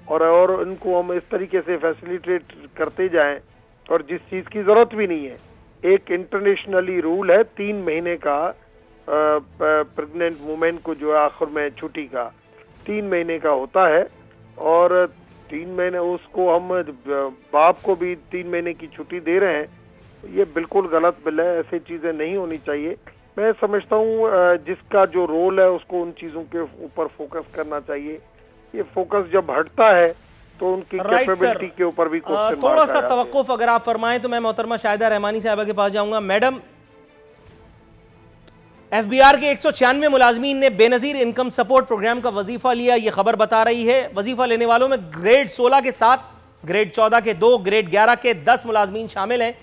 और उनको हम इस तरीके से फैसिलिटेट करते जाएं और जिस चीज़ की ज़रूरत भी नहीं है। एक इंटरनेशनली रूल है 3 महीने का प्रेग्नेंट वुमेन को जो है आखिर में छुट्टी का 3 महीने का होता है और 3 महीने उसको हम बाप को भी 3 महीने की छुट्टी दे रहे हैं। ये बिल्कुल गलत बिल है, ऐसी चीज़ें नहीं होनी चाहिए। मैं समझता हूँ जिसका जो रोल है उसको उन चीज़ों के ऊपर फोकस करना चाहिए। ये फोकस जब हटता है तो उनकी कैपेबिलिटी के ऊपर भी क्वेश्चन थोड़ा सा तवक्कुफ अगर आप फरमाएं तो मैं मोहतरमा शाहिदा रहमानी साहिबा के पास जाऊंगा। मैडम, FBR के 196 मुलाजमीन ने बेनजीर इनकम सपोर्ट प्रोग्राम का वजीफा लिया, ये खबर बता रही है। वजीफा लेने वालों में ग्रेड 16 के 7, ग्रेड 14 के 2, ग्रेड 11 के 10 मुलाजमीन शामिल हैं।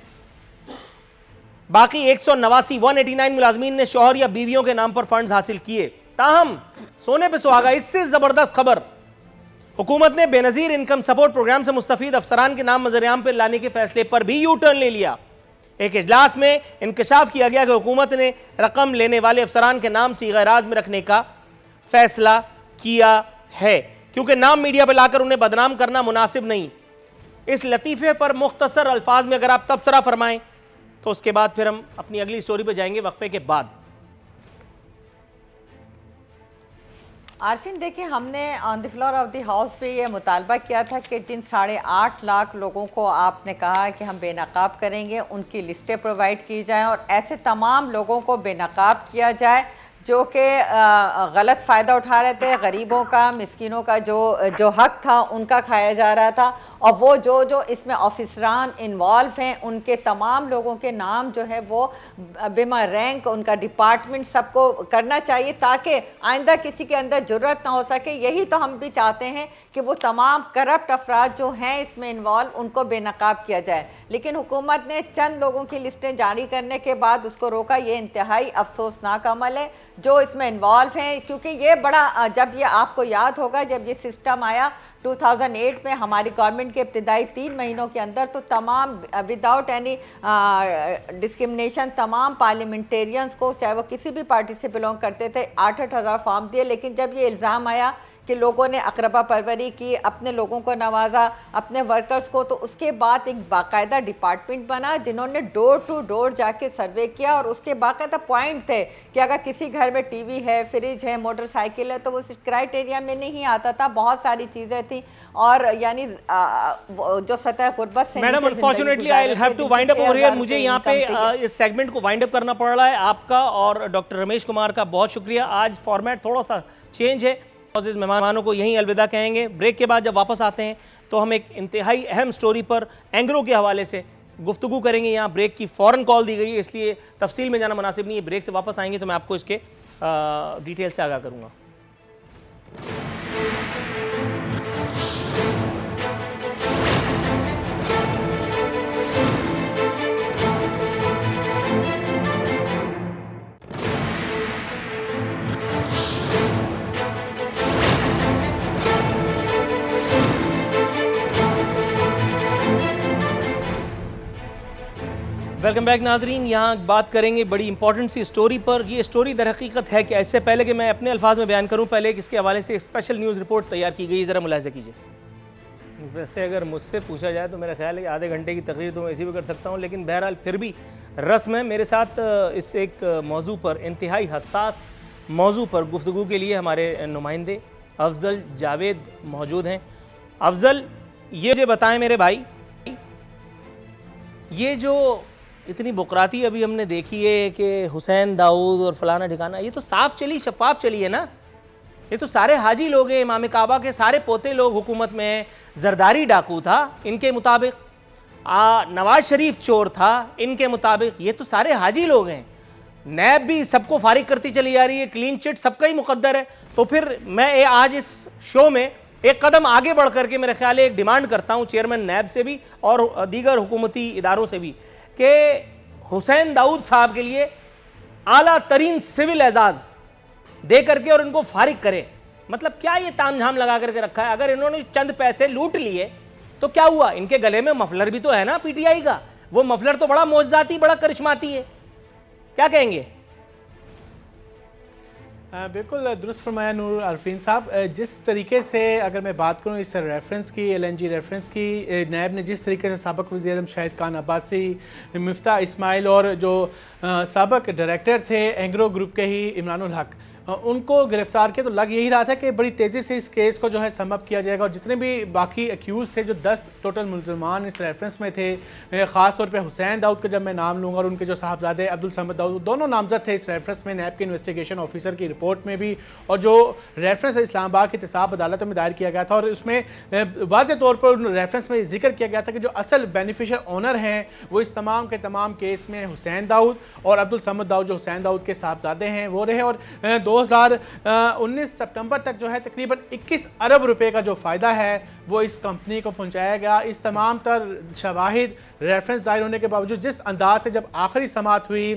बाकी 189 मुलाजमीन ने शौहर या बीवियों के नाम पर फंड्स हासिल किए। ताहम सोने पे सुहागा, इससे जबरदस्त खबर, हुकूमत ने बेनजीर इनकम सपोर्ट प्रोग्राम से मुस्तफीद अफसरान के नाम मज़र-ए-आम पर लाने के फैसले पर भी यू टर्न ले लिया। एक इजलास में इंकशाफ किया गया कि हुकूमत ने रकम लेने वाले अफसरान के नाम सीग़-ए-राज में रखने का फैसला किया है, क्योंकि नाम मीडिया पर लाकर उन्हें बदनाम करना मुनासिब नहीं। इस लतीफ़े पर मुख्तसर अल्फाज में अगर आप तबसरा फरमाएं तो उसके बाद फिर हम अपनी अगली स्टोरी पर जाएंगे वक्फे के बाद। आरफिन, देखिए, हमने on the floor of the house पे ये मुतालबा किया था कि जिन 8.5 लाख लोगों को आपने कहा कि हम बेनकाब करेंगे, उनकी लिस्टें प्रोवाइड की जाएं और ऐसे तमाम लोगों को बेनकाब किया जाए जो कि गलत फ़ायदा उठा रहे थे, गरीबों का, मिस्किनों का जो हक था उनका खाया जा रहा था। और वो जो इसमें ऑफिसरान इन्वॉल्व हैं, उनके तमाम लोगों के नाम जो है वो बिमा रैंक, उनका डिपार्टमेंट सबको करना चाहिए ताकि आइंदा किसी के अंदर ज़रूरत ना हो सके। यही तो हम भी चाहते हैं कि वो तमाम करप्ट अफराद जो हैं इसमें इन्वॉल्व, उनको बेनकाब किया जाए। लेकिन हुकूमत ने चंद लोगों की लिस्टें जारी करने के बाद उसको रोका। ये इंतहाई अफसोसनाक अमल है जो इसमें इन्वॉल्व हैं, क्योंकि ये बड़ा, जब ये आपको याद होगा, जब ये सिस्टम आया 2008 में हमारी गवर्नमेंट के इब्तिदाई 3 महीनों के अंदर, तो तमाम विदाउट एनी डिस्क्रिमिनेशन तमाम पार्लियामेंटेरियंस को, चाहे वो किसी भी पार्टी से बिलोंग करते थे, 8-8 हज़ार फॉर्म दिए। लेकिन जब ये इल्ज़ाम आया कि लोगों ने अकरबा परवरी की, अपने लोगों को नवाजा, अपने वर्कर्स को, तो उसके बाद एक बाकायदा डिपार्टमेंट बना जिन्होंने डोर टू डोर जाके सर्वे किया और उसके बाकायदा पॉइंट थे कि अगर किसी घर में टीवी है, फ्रिज है, मोटरसाइकिल है, तो वो क्राइटेरिया में नहीं आता था। बहुत सारी चीज़ें थी और यानी जो सतह गुर्बत से, madam unfortunately I will have to wind up over here. मुझे यहाँ पे इस सेगमेंट को वाइंड अप करना पड़ रहा है। आपका और डॉक्टर रमेश कुमार का बहुत शुक्रिया। आज फॉर्मेट थोड़ा सा चेंज है। इस मेहमानों को यहीं अलविदा कहेंगे। ब्रेक के बाद जब वापस आते हैं तो हम एक इंतहाई अहम स्टोरी पर एंग्रो के हवाले से गुफ्तगू करेंगे। यहाँ ब्रेक की फ़ौरन कॉल दी गई है, इसलिए तफसील में जाना मुनासिब नहीं है। ब्रेक से वापस आएंगे तो मैं आपको इसके डिटेल से आगाह करूँगा। वेलकम बैक नाजरीन। यहाँ बात करेंगे बड़ी इंपॉर्टेंट सी स्टोरी पर। ये स्टोरी दर हकीकत है कि इससे पहले कि मैं अपने अल्फाज में बयान करूँ, पहले इसके हवाले से एक स्पेशल न्यूज़ रिपोर्ट तैयार की गई, ज़रा मुलाहिज़ा कीजिए। वैसे अगर मुझसे पूछा जाए तो मेरा ख्याल है कि आधे घंटे की तकरीर तो मैं ऐसी भी कर सकता हूँ, लेकिन बहरहाल फिर भी रस्म है। मेरे साथ इस एक मौजू पर, इंतहाई हसास मौजू पर गुफ्तगू के लिए हमारे नुमाइंदे अफजल जावेद मौजूद हैं। अफजल, ये मुझे बताएं मेरे भाई, ये जो इतनी बुकराती अभी हमने देखी है कि हुसैन दाऊद और फलाना ठिकाना, ये तो साफ चली, शफाफ चली है ना। ये तो सारे हाजी लोग हैं, इमाम काबा के सारे पोते लोग हुकूमत में हैं। जरदारी डाकू था इनके मुताबिक, नवाज शरीफ चोर था इनके मुताबिक। ये तो सारे हाजी लोग हैं। नैब भी सबको फारिग करती चली जा रही है, क्लीन चिट सबका ही मुकद्दर है। तो फिर मैं आज इस शो में एक कदम आगे बढ़ करके मेरे ख्याल है एक डिमांड करता हूँ चेयरमैन नैब से भी और दीगर हुकूमती इदारों से भी कि हुसैन दाऊद साहब के लिए आला तरीन सिविल एजाज दे करके और इनको फारिग करें। मतलब क्या ये तामझाम लगा करके रखा है? अगर इन्होंने चंद पैसे लूट लिए तो क्या हुआ? इनके गले में मफलर भी तो है ना पीटीआई का, वो मफलर तो बड़ा मौजजाती, बड़ा करिश्माती है। क्या कहेंगे? बिल्कुल दुरुस्त फरमाया नूर आरफीन साहब। जिस तरीके से अगर मैं बात करूं इस रेफरेंस की, LNG रेफरेंस की, नैब ने जिस तरीके से साबिक वज़ीर-ए-आज़म शाहिद खान अब्बासी, मिफ्ता इस्माइल और जो साबिक डायरेक्टर थे एंग्रो ग्रुप के ही इमरान उल हक, उनको गिरफ्तार किया, तो लग यही रहा था कि बड़ी तेज़ी से इस केस को जो है समअप किया जाएगा और जितने भी बाकी एक्यूज़ थे, जो 10 टोटल मुलजमान इस रेफरेंस में थे, ख़ास तौर पे हुसैन दाऊद का जब मैं नाम लूँगा और उनके जो साहबजादे अब्दुल समद दाऊद, दोनों नामजद थे इस रेफरेंस में नैब के इन्वेस्टिगेशन ऑफिसर की रिपोर्ट में भी, और जो रेफरेंस इस्लामाबाद की एहतसाब अदालत में दायर किया गया था और उसमें वाज़ेह तौर पर उन रेफरेंस में जिक्र किया गया था कि जो असल बेनिफिशियल ऑनर हैं वो इस तमाम के तमाम केस में हुसैन दाऊद और अब्दुल समद दाऊद, जो हुसैन दाऊद के साहबजादे हैं वो रहे। और 2019 सितंबर तक जो है तकरीबन 21 अरब रुपए का जो फ़ायदा है वो इस कंपनी को पहुंचाया गया। इस तमाम तर शवाहिद रेफरेंस दायर होने के बावजूद जिस अंदाज से जब आखिरी समाअत हुई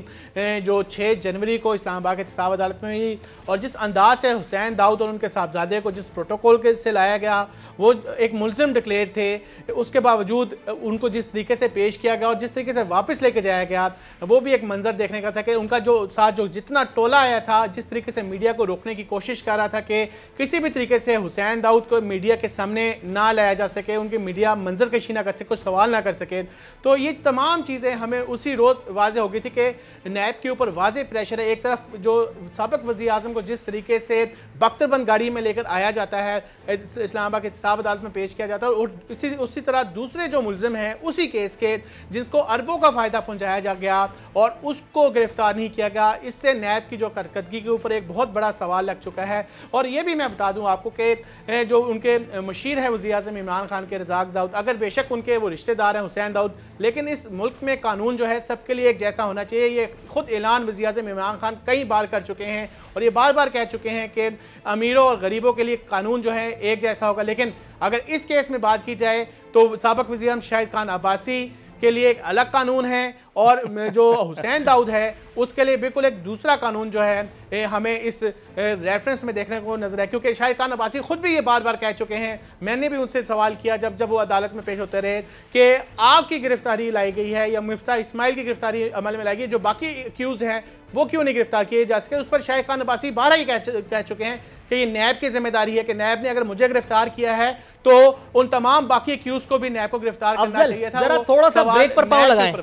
जो 6 जनवरी को इस्लामाबाद एहतसाब अदालत में हुई, और जिस अंदाज से हुसैन दाऊद और उनके साहबजादे को जिस प्रोटोकॉल के से लाया गया, वो एक मुल्ज़िम डिक्लेयर थे, उसके बावजूद उनको जिस तरीके से पेश किया गया और जिस तरीके से वापस लेके जाया गया, वो भी एक मंजर देखने का था कि उनका जो साथ जो जितना टोला आया था, जिस तरीके से मीडिया को रोकने की कोशिश कर रहा था कि किसी भी तरीके से हुसैन दाऊद को मीडिया के सामने ना लाया जा सके, उनकी मीडिया मंजर कशी ना कर सके, कुछ सवाल ना कर सके। तो ये तमाम चीज़ें हमें उसी रोज़ वाज़ेह हो गई थी कि नैब के ऊपर वाज़ेह प्रेशर है। एक तरफ जो साबिक़ वज़ीर आज़म को जिस तरीके से बख्तरबंद गाड़ी में लेकर आया जाता है, इस्लामाबाद के एहतसाब अदालत में पेश किया जाता है, और उसी तरह दूसरे जो मुल्ज़िम हैं उसी केस के जिसको अरबों का फ़ायदा पहुँचाया जा गया और उसको गिरफ्तार नहीं किया गया, इससे नैब की जो कारकर्दगी के ऊपर एक बहुत बड़ा सवाल लग चुका है। और ये भी मैं बता दूँ आपको कि जो उनके मशीर है वज़ीर आज़म इमरान खान के रज़ाक दाऊद, अगर बेशक उनके वो रिश्तेदार हैं हुसैन दाऊद, लेकिन इस मुल्क में कानून जो है सबके लिए एक जैसा होना चाहिए। ये खुद ऐलान वज़ीर आज़म इमरान खान कई बार कर चुके हैं और ये बार बार कह चुके हैं कि अमीरों और गरीबों के लिए कानून जो है एक जैसा होगा। लेकिन अगर इस केस में बात की जाए तो साबिक़ वज़ीर आज़म शाहिद खान अब्बासी के लिए एक अलग कानून है और जो हुसैन दाऊद है उसके लिए बिल्कुल एक दूसरा कानून जो है हमें इस रेफरेंस में देखने को नजर है। क्योंकि शाहिद खान अब्बासी खुद भी ये बार बार कह चुके हैं, मैंने भी उनसे सवाल किया जब वो अदालत में पेश होते रहे कि आपकी गिरफ्तारी लाई गई है या मिफ्ता इस्माइल की गिरफ्तारी अमल में लाई गई, जो बाकी एक्यूज हैं वो क्यों नहीं गिरफ्तार किए जा सके। उस पर शाहिद खान अब्बासी 12 ही कह चुके हैं कि ये नैब की जिम्मेदारी है कि नैब ने अगर मुझे गिरफ्तार किया है तो उन तमाम बाकी एक्यूज को भी नैब को गिरफ्तार करना चाहिए था। जरा थोड़ा सा ब्रेक पर पाँव लगाएं।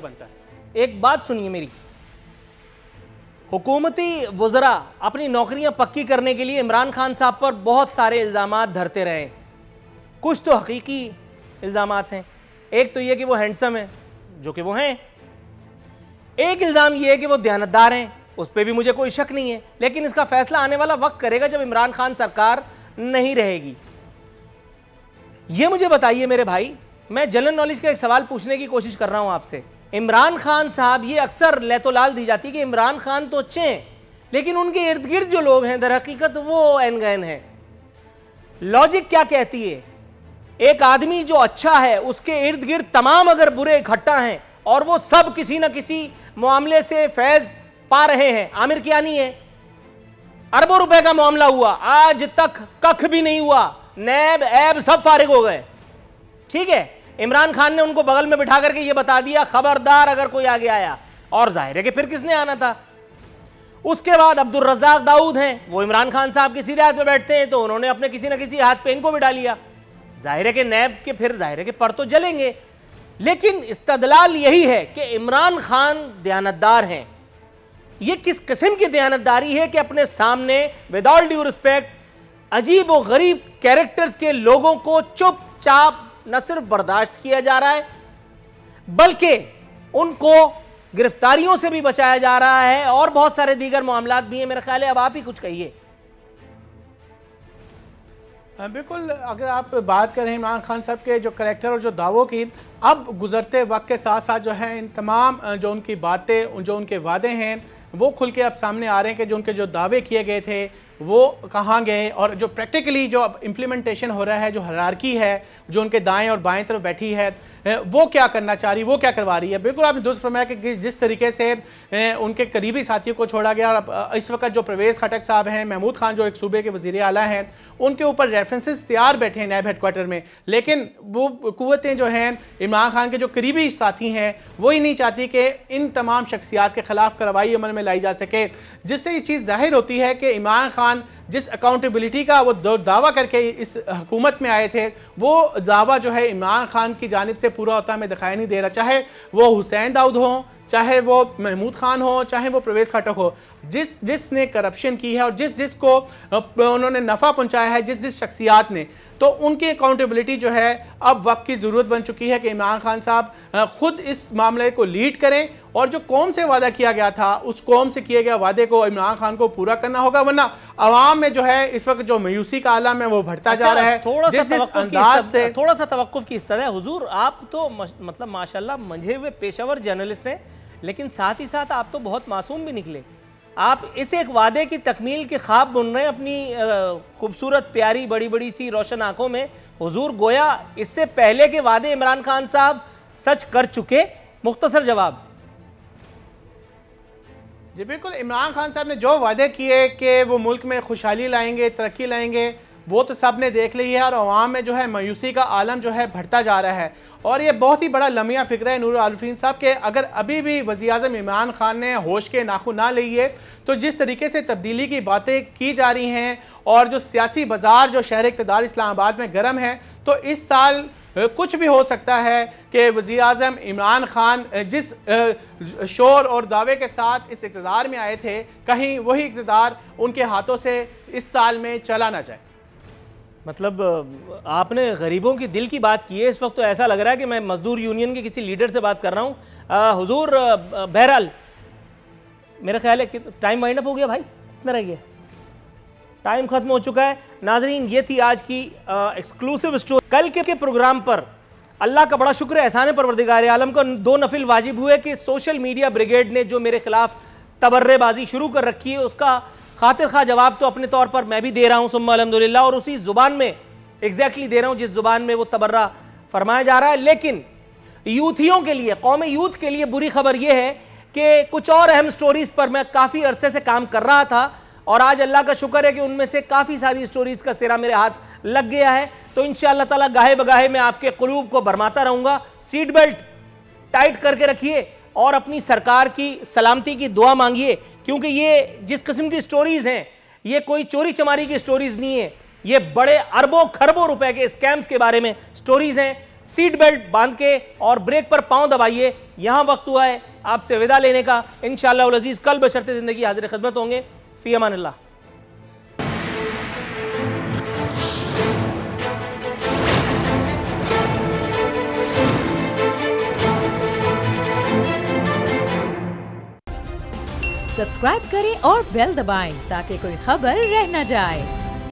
एक बात सुनिए मेरी, हुकूमती वज़रा अपनी नौकरियां पक्की करने के लिए इमरान खान साहब पर बहुत सारे इल्ज़ामात धरते रहे। कुछ तो हकीकी इल्ज़ामात हैं, एक तो ये कि वो हैंडसम है, जो कि वो हैं। एक इल्ज़ाम ये है कि वो दयानतदार हैं, उस पर भी मुझे कोई शक नहीं है, लेकिन इसका फैसला आने वाला वक्त करेगा जब इमरान खान सरकार नहीं रहेगी। ये मुझे बताइए मेरे भाई, मैं जनरल नॉलेज का एक सवाल पूछने की कोशिश कर रहा हूं आपसे। इमरान खान साहब, ये अक्सर लैतोलाल दी जाती है कि इमरान खान तो अच्छे हैं, लेकिन उनके इर्द गिर्द जो लोग हैं दर हकीकत वो एनगैन हैं। लॉजिक क्या कहती है? एक आदमी जो अच्छा है उसके इर्द गिर्द तमाम अगर बुरे इकट्ठा हैं और वो सब किसी ना किसी मामले से फैज पा रहे हैं। आमिर कियानी है, अरबों रुपए का मामला हुआ, आज तक कख भी नहीं हुआ, नैब ऐब सब फारिग हो गए। ठीक है, इमरान खान ने उनको बगल में बिठा करके ये बता दिया खबरदार अगर कोई आगे आया, और जाहिर है कि फिर किसने आना था। उसके बाद अब्दुल रज़ाक दाऊद हैं, वो इमरान खान साहब की सीधे हाथ पे बैठते हैं, तो उन्होंने अपने किसी ना किसी हाथ पे इनको बिठा लिया। जाहिर है कि नैब के फिर जाहिर है कि पर तो जलेंगे। लेकिन इस्तदलाल यही है कि इमरान खान दयानतदार हैं। ये किस किस्म की दयानतदारी है कि अपने सामने विदाउट ड्यू रिस्पेक्ट अजीब और गरीब कैरेक्टर्स के लोगों को चुपचाप न सिर्फ बर्दाश्त किया जा रहा है बल्कि उनको गिरफ्तारियों से भी बचाया जा रहा है और बहुत सारे दीगर मामलात भी हैं। मेरा ख्याल है अब आप ही कुछ कहिए। बिल्कुल, अगर आप बात करें इमरान खान साहब के जो करैक्टर और जो दावों की, अब गुजरते वक्त के साथ साथ जो है इन तमाम जो उनकी बातें, जो उनके वादे हैं वो खुल के अब सामने आ रहे हैं कि जो उनके जो दावे किए गए थे वो कहाँ गए, और जो प्रैक्टिकली जो अब इम्प्लीमेंटेशन हो रहा है, जो हायरार्की है जो उनके दाएं और बाएं तरफ बैठी है वो क्या करना चाह रही, वो क्या करवा रही है। बिल्कुल आपने दुरुस्त फरमाया कि जिस तरीके से उनके करीबी साथियों को छोड़ा गया, और इस वक्त जो परवेज़ खटक साहब हैं, महमूद खान जो एक सूबे के वज़ीर आला हैं, उनके ऊपर रेफरेंसेस तैयार बैठे हैं नैब हेडक्वार्टर में, लेकिन वो कुव्वतें जो हैं इमरान खान के जो करीबी साथी हैं वो ही नहीं चाहती कि इन तमाम शख्सियात के खिलाफ कार्रवाई अमल में लाई जा सके, जिससे ये चीज़ जाहिर होती है कि इमरान खान जिस अकाउंटेबिलिटी का वो दावा करके इस हुकूमत में आए थे, वो दावा जो है इमरान खान की जानिब से पूरा होता हमें दिखाई नहीं दे रहा। चाहे वो हुसैन दाऊद हो, चाहे वो महमूद खान हो, चाहे वो परवेज़ खटक हो, जिसने करप्शन की है और जिसको उन्होंने नफ़ा पहुंचाया है, जिस शख्सियात ने, तो उनकी अकाउंटेबिलिटी जो है अब वक्त की ज़रूरत बन चुकी है कि इमरान खान साहब खुद इस मामले को लीड करें और जो कौम से वादा किया गया था उस कौम से किए गए वादे को इमरान खान को पूरा करना होगा, वरना आवाम में जो है इस वक्त जो मायूसी का आलम है वो बढ़ता जा रहा है। थोड़ा सा तवक्कुफ की इस्तदा है हुजूर, आप तो मतलब माशाल्लाह मंझे हुए पेशावर जर्नलिस्ट हैं, लेकिन साथ ही साथ आप तो बहुत मासूम भी निकले। आप इस एक वादे की तकमील के ख्वाब बुन रहे हैं अपनी खूबसूरत प्यारी बड़ी बड़ी सी रोशन आंखों में। हुजूर गोया इससे पहले के वादे इमरान खान साहब सच कर चुके। मुख्तसर जवाब। जी बिल्कुल, इमरान खान साहब ने जो वादे किए कि वो मुल्क में खुशहाली लाएंगे, तरक्की लाएंगे, वो तो सब ने देख ली है और अवाम में जो है मायूसी का आलम जो है बढ़ता जा रहा है। और ये बहुत ही बड़ा लम्हा फिक्र है नूर आरिफीन साहब के, अगर अभी भी वज़ीर-ए-आज़म इमरान खान ने होश के नाखून ना लिए तो जिस तरीके से तब्दीली की बातें की जा रही हैं और जो सियासी बाजार जो शहर इक़्तिदार इस्लामाबाद में गर्म है, तो इस साल कुछ भी हो सकता है कि वज़ीर-ए-आज़म इमरान खान जिस शोर और दावे के साथ इस इक़्तिदार में आए थे, कहीं वही इक़्तिदार उनके हाथों से इस साल में चला ना जाए। मतलब आपने गरीबों की दिल की बात की है। इस वक्त तो ऐसा लग रहा है कि मैं मजदूर यूनियन के किसी लीडर से बात कर रहा हूँ। हुजूर बहरहाल मेरा ख्याल है कि टाइम वाइंड अप हो गया भाई, कितना रह गया, टाइम खत्म हो चुका है। नाजरीन, ये थी आज की एक्सक्लूसिव स्टोरी। कल के प्रोग्राम पर अल्लाह का बड़ा शुक्र है, एहसान परवरदिगार आलम को 2 नफिल वाजिब हुए कि सोशल मीडिया ब्रिगेड ने जो मेरे खिलाफ तबर्रेबाजी शुरू कर रखी है उसका खातिर खा जवाब तो अपने तौर पर मैं भी दे रहा हूँ सुम्मा अल्हम्दुलिल्लाह, और उसी जुबान में एग्जैक्टली दे रहा हूँ जिस जुबान में वो तबर्रा फरमाया जा रहा है। लेकिन यूथियों के लिए, कौम यूथ के लिए बुरी खबर ये है कि कुछ और अहम स्टोरीज पर मैं काफ़ी अरसे से काम कर रहा था और आज अल्लाह का शुक्र है कि उनमें से काफ़ी सारी स्टोरीज का सिरा मेरे हाथ लग गया है। तो इंशाअल्लाह ताला गाहे बगाहे मैं आपके कुलूब को भरमाता रहूँगा। सीट बेल्ट टाइट करके रखिए और अपनी सरकार की सलामती की दुआ मांगिए, क्योंकि ये जिस किस्म की स्टोरीज हैं ये कोई चोरी चमारी की स्टोरीज नहीं है, ये बड़े अरबों खरबों रुपए के स्कैम्स के बारे में स्टोरीज हैं। सीट बेल्ट बांध के और ब्रेक पर पांव दबाइए। यहां वक्त हुआ है आपसे विदा लेने का। इंशाअल्लाह उल अजीज कल बशर्ते जिंदगी हाजिर खिदमत होंगे। फी अमानिल्लाह। सब्सक्राइब करें और बेल दबाएं ताकि कोई खबर रह न जाए।